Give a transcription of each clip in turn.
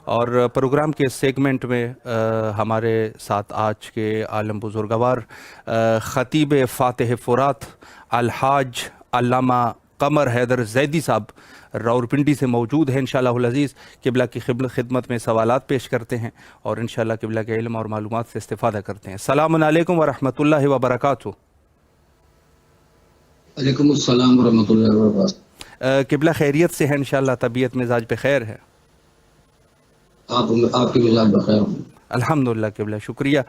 اور پروگرام کے سیگمنٹ میں ہمارے ساتھ آج کے عالم بزرگوار خطیب فاتح فرات الحاج علامہ قمر حیدر زیدی صاحب راولپنڈی سے موجود ہیں۔ انشاءاللہ العزیز قبلہ کی خدمت میں سوالات پیش کرتے ہیں اور انشاءاللہ قبلہ کے علم اور معلومات سے استفادہ کرتے ہیں۔ السلام علیکم ورحمۃ اللہ وبرکاتہ۔ وعلیکم السلام ورحمۃ اللہ وبرکاتہ۔ قبلہ خیریت سے ہے انشاءاللہ، طبیعت مزاج پہ خیر ہے؟ آپ کی مزاج بخیر ہوں۔ الحمدللہ قبلہ، شکریہ۔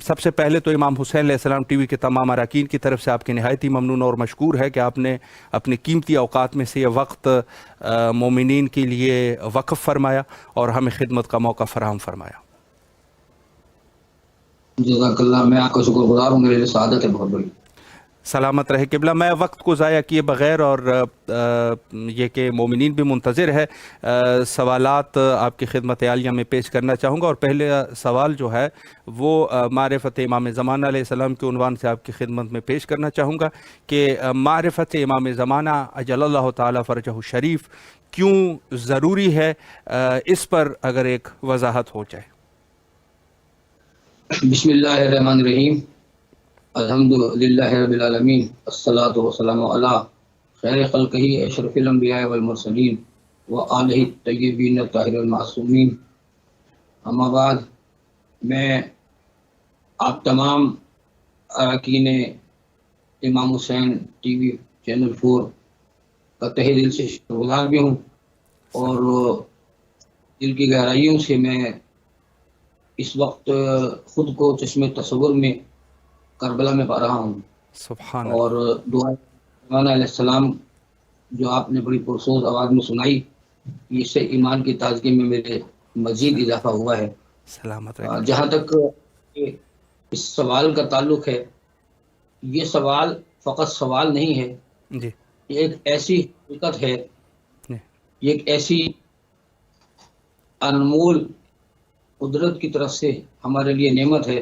سب سے پہلے تو امام حسین علیہ السلام ٹی وی کے تمام اراکین کی طرف سے آپ کی نہایت ہی ممنون اور مشکور ہے کہ آپ نے اپنے قیمتی اوقات میں سے یہ وقت مومنین کے لیے وقف فرمایا اور ہمیں خدمت کا موقع فراہم فرمایا۔ جزاک اللہ، میں آپ کا شکر گزار ہوں، میرے لیے سعادت ہے بہت بڑی۔ سلامت رہے قبلہ۔ میں وقت کو ضائع کیے بغیر اور یہ کہ مومنین بھی منتظر ہے، سوالات آپ کی خدمت عالیہ میں پیش کرنا چاہوں گا، اور پہلے سوال جو ہے وہ معرفت امام زمانہ علیہ السلام کے عنوان سے آپ کی خدمت میں پیش کرنا چاہوں گا کہ معرفت امام زمانہ اجل اللہ تعالیٰ فرجہ الشریف کیوں ضروری ہے، اس پر اگر ایک وضاحت ہو جائے۔ بسم اللہ الرحمن الرحیم، الحمد للہ رب العالمین، الصلاۃ والسلام علی خیر خلقہ اشرف الانبیاء والمرسلین وآلہ الطیبین الطاہرین المعصومین۔ اما بعد، میں آپ تمام اراکین امام حسین ٹی وی چینل 4 کا تہہ دل سے شکر گزار بھی ہوں، اور دل کی گہرائیوں سے میں اس وقت خود کو چشم تصور میں کربلا میں پا رہا ہوں۔ سبحان اور دعا زمانہ علیہ السلام جو آپ نے بڑی پرسوز آواز میں سنائی، اس سے ایمان کی تازگی میں میرے مزید اضافہ ہوا ہے۔ سلامت جہاں تک اس سوال کا تعلق ہے، یہ سوال فقط سوال نہیں ہے، جی، یہ ایک ایسی حقیقت ہے، یہ ایک ایسی انمول قدرت کی طرف سے ہمارے لیے نعمت ہے،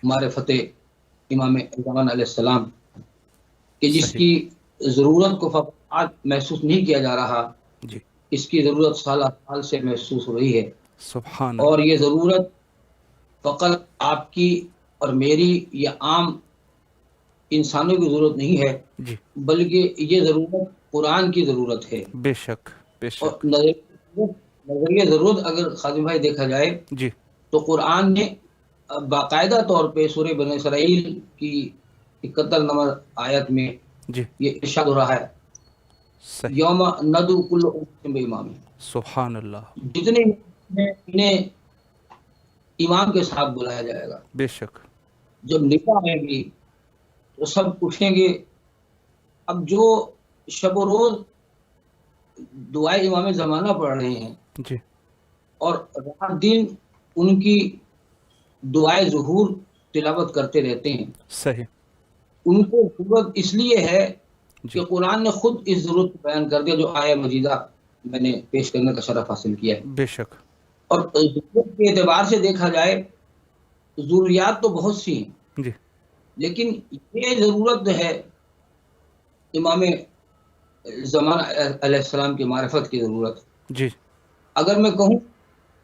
ہمارے فتح امام زمانہ علیہ السلام، کہ جس کی ضرورت کو فقط آج محسوس نہیں کیا جا رہا، جی، اس کی ضرورت سالہ سال سے محسوس ہو رہی ہے۔ سبحان اور یہ ضرورت فقط آپ کی اور میری یا عام انسانوں کی ضرورت نہیں ہے، جی، بلکہ یہ ضرورت قرآن کی ضرورت ہے۔ بے شک، بے اور شک، نظریہ ضرورت اگر خادم بھائی دیکھا جائے جی، تو قرآن نے باقاعدہ طور پہ سورہ بنی اسرائیل کی 71 نمبر آیت میں جی، یہ ارشاد ہو رہا ہے، صحیح، یوم ندعو کل امۃ بامام، سبحان اللہ، جتنے ہیں انہیں امام کے ساتھ بلایا جائے گا۔ بے شک، جب نکاح آئے گی تو سب پوچھیں گے، اب جو شب و روز دعائے امام زمانہ پڑھ رہے ہیں جی، اور رات دن ان کی دعائے ظہور تلاوت کرتے رہتے ہیں، صحیح، ان کو ضرورت اس لیے ہے جی، کہ قرآن نے خود اس ضرورت کو بیان کر دیا جو آیہ مجیدہ میں نے پیش کرنے کا شرف حاصل کیا ہے۔ بے شک، اور ضرورت کے اعتبار سے دیکھا جائے ضروریات تو بہت سی ہیں، جی، لیکن یہ ضرورت ہے امام زمانہ علیہ السلام کی معرفت کی ضرورت۔ جی، اگر میں کہوں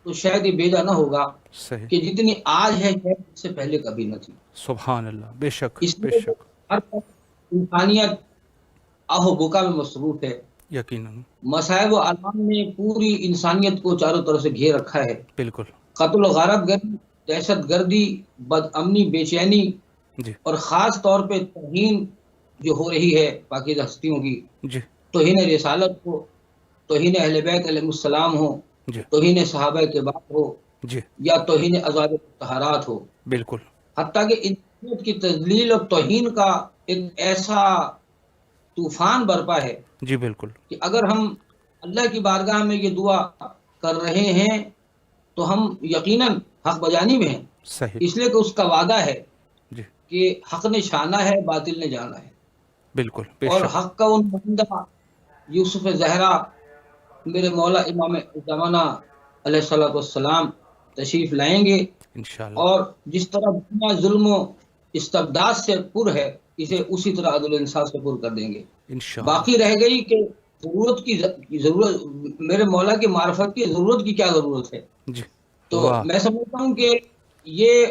تو شاید یہ بیجا نہ ہوگا صحیح، کہ جتنی آج ہے شاید اس سے پہلے کبھی نہ تھی۔ سبحان اللہ، بے شک، اس بے لیے شک، ہر انسانیت آہ و بکا میں مصروف ہے، یقیناً، مصائب و آلام نے پوری انسانیت کو چاروں طرف سے گھیر رکھا ہے۔ بالکل، قتل و غارت گردی، دہشت گردی، بد امنی، بے چینی، جی، اور خاص طور پہ توہین جو ہو رہی ہے پاکیزہ ہستیوں کی، جی، توہین رسالت ہو، توہین اہل بیت علیہ السلام ہو، جی، توہین صحابہ کے بعد ہو، جی، یا توہین ازواج مطہرات ہو، بالکل، حتیٰ کہ انسانیت کی تذلیل اور توہین کا ایک ایسا طوفان برپا ہے جی، بالکل، کہ اگر ہم اللہ کی بارگاہ میں یہ دعا کر رہے ہیں تو ہم یقیناً حق بجانی میں ہیں، صحیح، اس لیے کہ اس کا وعدہ ہے جی، کہ حق نے شانا ہے، باطل نے جانا ہے، بالکل، بے اور شک، حق کا ان بندہ یوسف زہرا میرے مولا امام زمانہ علیہ الصلوۃ والسلام تشریف لائیں گے، انشاءاللہ، اور جس طرح دنیا ظلم و استبداد سے پر ہے، اسے اسی طرح عدل و انصاف سے پر کر دیں گے۔ انشاءاللہ، باقی رہ گئی کہ ضرورت کی ضرورت، میرے مولا کی معرفت کی ضرورت کی کیا ضرورت ہے؟ جی تو واہ میں سمجھتا ہوں کہ یہ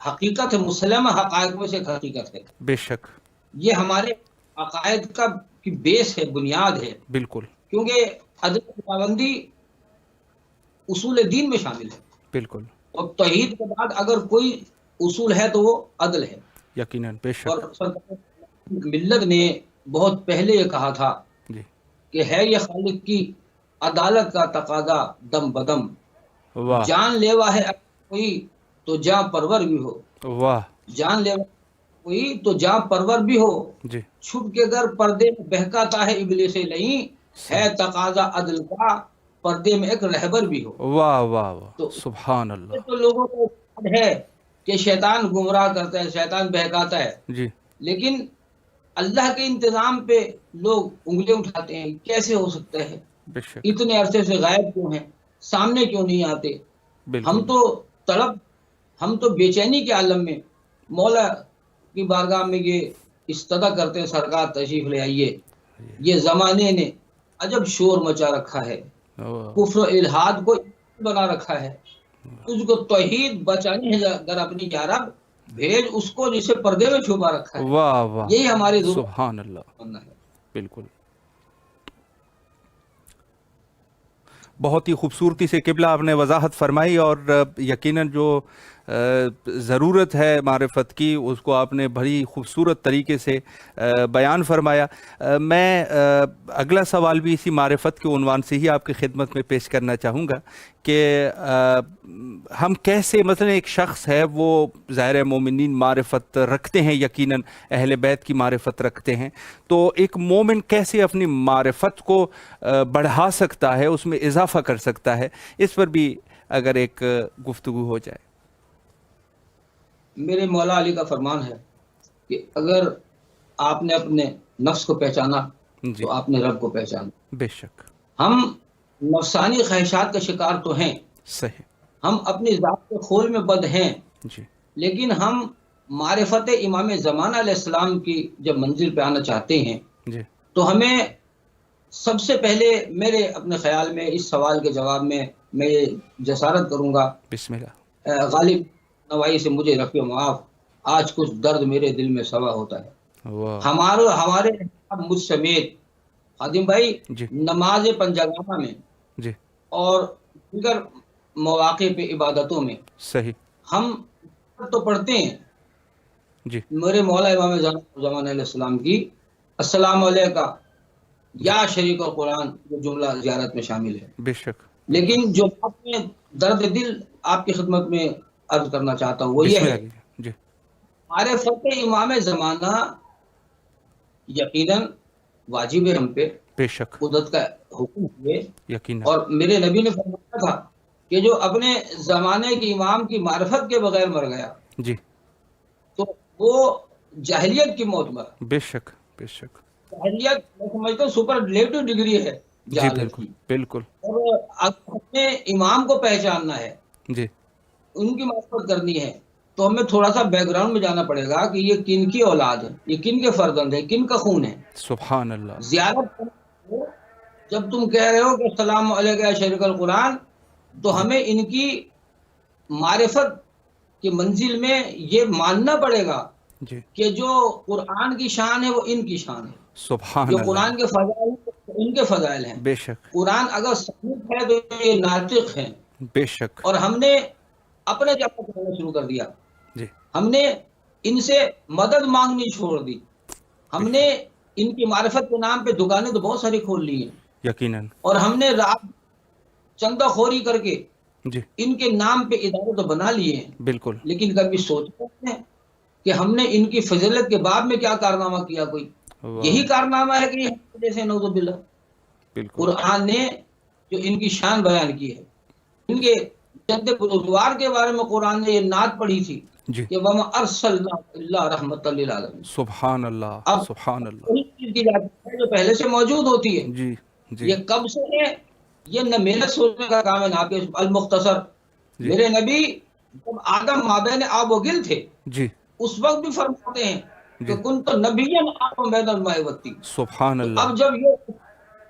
حقیقت ہے، مسلمہ حقائق میں سے ایک حقیقت ہے، بے شک یہ ہمارے عقائد کا کی بیس ہے، بنیاد ہے، بالکل کیونکہ عدل کی پابندی اصول دین میں شامل ہے، بالکل اور توحید کے بعد اگر کوئی اصول ہے تو وہ عدل ہے۔ یقیناً بے اور شک سرکار ملت نے بہت پہلے یہ کہا تھا جی کہ ہے یہ خالق کی عدالت کا تقاضا دم بدم، واہ جان لیوا ہے اگر کوئی تو جاں پرور بھی ہو، واہ جان لیوا کوئی تو جاں پرور بھی ہو، جی چھپ کے گر پردے میں بہکاتا ہے ابلیس لئیں، ہے صحیح تقاضا عدل کا پردے میں ایک رہبر بھی ہو۔ واہ واہ واہ تو سبحان یہ اللہ تو لوگوں کو یاد ہے کہ شیطان گمراہ کرتا ہے، شیطان بہکاتا ہے، جی لیکن اللہ کے انتظام پہ لوگ انگلیاں اٹھاتے ہیں، کیسے ہو سکتا ہے؟ بے شک اتنے عرصے سے غائب کیوں ہیں، سامنے کیوں نہیں آتے؟ بالکل ہم تو بے چینی کے عالم میں مولا کی بارگاہ میں یہ استدا کرتے ہیں، سرکار تشریف لے آئیے، یہ زمانے نے عجب شور مچا رکھا ہے، واہ کفر و الحاد کو بنا رکھا ہے، تجھ کو توحید بچانی ہے اگر اپنی یا رب، بھیج اس کو جسے پردے میں چھپا رکھا ہے۔ واہ واہ یہی ہماری ضرورت سبحان اللہ ہے۔ بالکل بہت ہی خوبصورتی سے قبلہ آپ نے وضاحت فرمائی، اور یقیناً جو ضرورت ہے معرفت کی اس کو آپ نے بڑی خوبصورت طریقے سے بیان فرمایا۔ میں اگلا سوال بھی اسی معرفت کے عنوان سے ہی آپ کی خدمت میں پیش کرنا چاہوں گا کہ ہم کیسے، مثلا ایک شخص ہے وہ ظاہر مومنین معرفت رکھتے ہیں، یقیناً اہل بیت کی معرفت رکھتے ہیں، تو ایک مومن کیسے اپنی معرفت کو بڑھا سکتا ہے، اس میں اضافہ کر سکتا ہے، اس پر بھی اگر ایک گفتگو ہو جائے۔ میرے مولا علی کا فرمان ہے کہ اگر آپ نے اپنے نفس کو پہچانا جی تو آپ نے رب کو پہچانا۔ بے شک ہم نفسانی خواہشات کا شکار تو ہیں، صحیح ہم اپنی ذات کے خول میں بد ہیں، جی لیکن ہم معرفت امام زمانہ علیہ السلام کی جب منزل پہ آنا چاہتے ہیں جی تو ہمیں سب سے پہلے، میرے اپنے خیال میں اس سوال کے جواب میں یہ جسارت کروں گا، بسم اللہ غالب نوائی سے مجھے رکھے معاف، آج کچھ درد میرے دل میں سوا ہوتا ہے۔ واہ ہمارے مجھ سمیت خادم بھائی جی نماز پنجگانہ میں جی اور دیگر مواقع پہ عبادتوں میں صحیح ہم تو پڑھتے ہیں جی میرے مولا امام زمان علیہ السلام کی السلام علیکہ یا شریک القرآن، جو جملہ زیارت میں شامل ہے، بے شک لیکن جو آپ میں درد دل آپ کی خدمت میں عرض کرنا چاہتا ہوں وہ یہ بسم ہے، اللہ کیجیے جی معرفت امام زمانہ یقیناً واجب ہے ہم پہ، بے شک قدرت کا حکم ہے، یقیناً اور میرے نبی نے فرمایا تھا کہ جو اپنے زمانے کے امام کی معرفت کے بغیر مر گیا جی تو وہ جاہلیت کی موت مرا۔ بے شک بے شک جاہلیت میں سمجھتا ہوں سپرلیٹو ڈگری ہے جی جہالت بالکل کی، بالکل اور اپنے امام کو پہچاننا ہے، جی ان کی معرفت کرنی ہے، تو ہمیں تھوڑا سا بیک گراؤنڈ میں جانا پڑے گا کہ یہ کن کی اولاد ہے، یہ کن کے فرزند ہے، کن کا خون ہے۔ سبحان اللہ زیارت جب تم کہہ رہے ہو کہ السلام علیکم یا شریک القرآن، تو ہمیں ان کی معرفت کی منزل میں یہ ماننا پڑے گا جی کہ جو قرآن کی شان ہے وہ ان کی شان ہے، سبحان جو اللہ قرآن کے فضائل ہیں وہ ان کے فضائل ہیں۔ بے شک قرآن اگر صحیح ہے تو یہ ناطق ہیں، بے شک اور ہم نے اپنے جگہ کرنا شروع کر دیا، جی ہم نے ان سے مدد مانگنی چھوڑ دی، ہم نے ان کی معرفت کے نام پہ دکانیں تو بہت ساری کھول لی ہیں، یقیناً اور ہم نے رات چندہ خوری کر کے جی ان کے نام پہ ادارے تو بنا لیے ہیں، بالکل لیکن کبھی سوچتے ہیں کہ ہم نے ان کی فضیلت کے باب میں کیا کارنامہ کیا؟ کوئی واہ یہی کارنامہ ہے کہ یہ جیسے نعوذ باللہ بالکل قرآن نے جو ان کی شان بیان کی ہے، ان کے جد بزرگوار کے بارے میں قرآن نے یہ نعت پڑھی تھی جی کہ وَمَا أَرْسَلْنَا إِلَّا رَحْمَةً لِلْعَالَمِينَ۔ سبحان اللہ اب سبحان اللہ وہی چیز کی جاتی ہے جو پہلے سے موجود ہوتی ہے، جی جی یہ کب سے ہے؟ یہ نہ محنت سوچنے کا کام ہے نہ کہ المختصر۔ جی میرے نبی جب آدم مابین آب و گل تھے جی اس وقت بھی فرماتے ہیں جی کہ کن تو نبی آب بین الماء والطین۔ سبحان تو اللہ اب جب یہ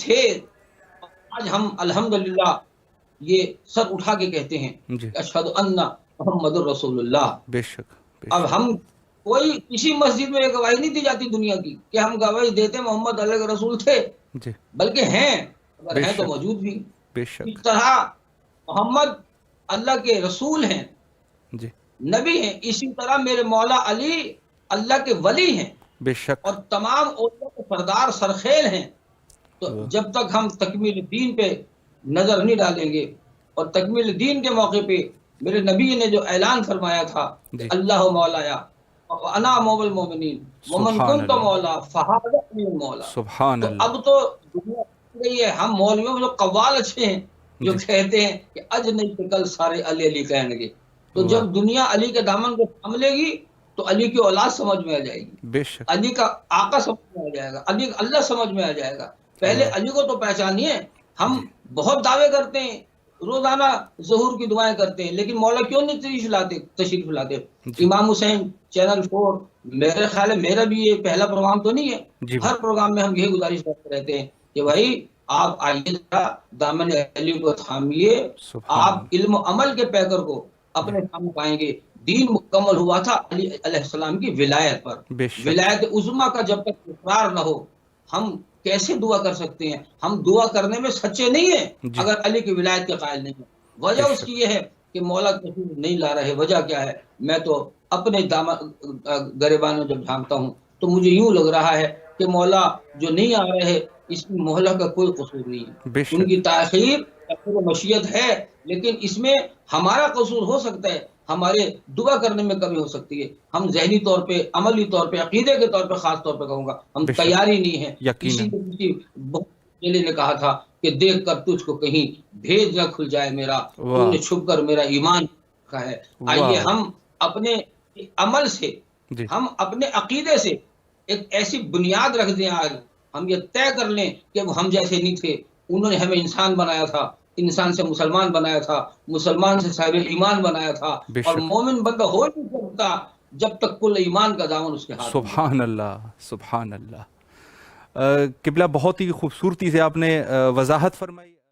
تھے. آج ہم الحمدللہ یہ سر اٹھا کے کہتے ہیں جی کہ اشہد ان محمد الرسول اللہ. بے شک بے اب شک ہم کوئی کسی مسجد میں یہ گواہی نہیں دی جاتی دنیا کی کہ ہم گواہی دیتے محمد اللہ کے رسول تھے، جی بلکہ ہیں، اگر بے ہیں تو شک موجود بھی. بے اس شک طرح محمد اللہ کے رسول ہیں، جی نبی ہیں، اسی طرح میرے مولا علی اللہ کے ولی ہیں بے شک اور تمام اولیاء کے سردار سرخیل ہیں. تو واہ جب تک ہم تکمیل دین پہ نظر نہیں ڈالیں گے، اور تکمیل دین کے موقع پہ میرے نبی نے جو اعلان فرمایا تھا کہ جی اللہ مولایا انا مولا المومنین ومن سبحان کنت اللہ مولا فہذا مولا. سبحان تو اللہ اب تو دنیا بدل گئی ہے. ہم مولویوں میں جو قوال اچھے ہیں جو جی کہتے ہیں کہ اج نہیں تو کل سارے علی علی کہیں گے. تو واہ جب دنیا علی کے دامن کو تھام لے گی تو علی کی اولاد سمجھ میں آ جائے گی، بے شک علی کا آقا سمجھ میں آ جائے گا، علی اللہ سمجھ میں آ جائے گا. پہلے واہ علی کو تو پہچانیے. ہم جی بہت دعوے کرتے ہیں، روزانہ ظہور کی دعائیں کرتے ہیں، لیکن مولا کیوں نہیں تشریف لاتے؟ جی امام حسین چینل 4، میرے خیال ہے میرا بھی یہ پہلا پروگرام تو نہیں ہے. جی ہر پروگرام میں ہم یہی گزارش کرتے رہتے ہیں کہ بھائی آپ آئیے ذرا دامن علی کو تھامیے. سبحان آپ علم و عمل کے پیکر کو اللہ جی اپنے سامنے پائیں گے. دین مکمل ہوا تھا علی علیہ السلام کی ولایت پر. بے شک ولایت عظمیٰ کا جب تک اقرار نہ ہو ہم کیسے دعا کر سکتے ہیں؟ ہم دعا کرنے میں سچے نہیں ہیں جی اگر علی کی ولایت کے قائل نہیں ہیں. وجہ بے اس کی شک یہ ہے کہ مولا تشریف نہیں لا رہے. وجہ کیا ہے؟ میں تو اپنے گریبان میں جب جھانکتا ہوں تو مجھے یوں لگ رہا ہے کہ مولا جو نہیں آ رہے اس میں مولا کا کوئی قصور نہیں ہے. بے ان کی شک تاخیر مشیت ہے، لیکن اس میں ہمارا قصور ہو سکتا ہے، ہمارے دعا کرنے میں کمی ہو سکتی ہے. ہم ذہنی طور پہ، عملی طور پہ، عقیدے کے طور پہ خاص طور پہ کہوں گا ہم بے شک تیار ہی نہیں ہیں. یقیناً کسی نے کہا تھا کہ دیکھ کر تجھ کو کہیں بھیج نہ کھل جائے میرا، تو واہ نے چھپ کر میرا ایمان رکھا ہے. آئیے واہ ہم اپنے عمل سے، جی ہم اپنے عقیدے سے ایک ایسی بنیاد رکھ دیں. آج ہم یہ طے کر لیں کہ وہ ہم جیسے نہیں تھے، انہوں نے ہمیں انسان بنایا تھا، انسان سے مسلمان بنایا تھا، مسلمان سے صاحب ایمان بنایا تھا. بے اور شک مومن بندہ ہو نہیں سکتا جب تک کل ایمان کا دامن اس کے ہاتھ میں. سبحان اللہ سبحان اللہ. قبلہ بہت ہی خوبصورتی سے آپ نے وضاحت فرمائی.